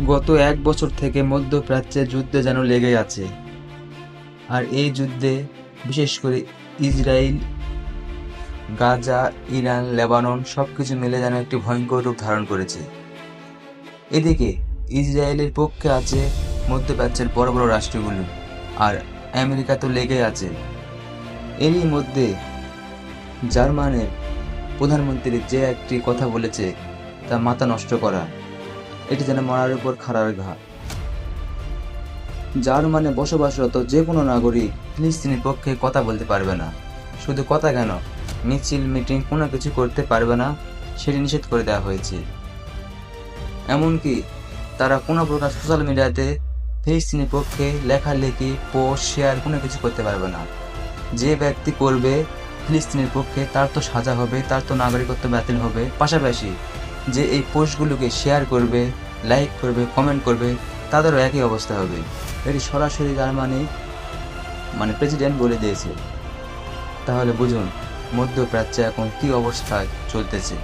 গত 1 বছর থেকে মধ্যপ্রাচ্যে যুদ্ধ যেন লেগেই আছে। আর এই যুদ্ধে বিশেষ করে ইসরায়েল, গাজা, ইরান, লেবানন সবকিছু মিলে যেন একটি ভয়ঙ্কর রূপ ধারণ করেছে। এদিকে ইসরায়েলের পক্ষে আছে মধ্যপ্রাচ্যের বড় বড় রাষ্ট্রগুলো, আর আমেরিকা তো লেগে আছে। এরই মধ্যে জার্মানের প্রধানমন্ত্রী যে একটি কথা বলেছে তা মাথা নষ্ট করা, এটি যেন মরার উপর খাড়ার ঘা। জার্মানে বসবাসরত যে কোনো নাগরিক ফিলিস্তিনের পক্ষে কথা বলতে পারবে না। শুধু কথা কেন, মিছিল মিটিং কোনো কিছু করতে পারবে না, সেটি নিষেধ করে দেওয়া হয়েছে। এমনকি তারা কোনো প্রকার সোশ্যাল মিডিয়াতে ফিলিস্তিনের পক্ষে লেখালেখি, পোস্ট, শেয়ার কোনো কিছু করতে পারবে না। যে ব্যক্তি করবে ফিলিস্তিনের পক্ষে তার তো সাজা হবে, তার তো নাগরিকত্ব বাতিল হবে। পাশাপাশি যে এই পোস্টগুলোকে শেয়ার করবে, লাইক করবে, কমেন্ট করবে, তাদেরও একই অবস্থা হবে। এটি সরাসরি জার্মানি প্রেসিডেন্ট বলে দিয়েছে। তাহলে বুঝুন মধ্যপ্রাচ্যে এখন কী অবস্থায় চলতেছে।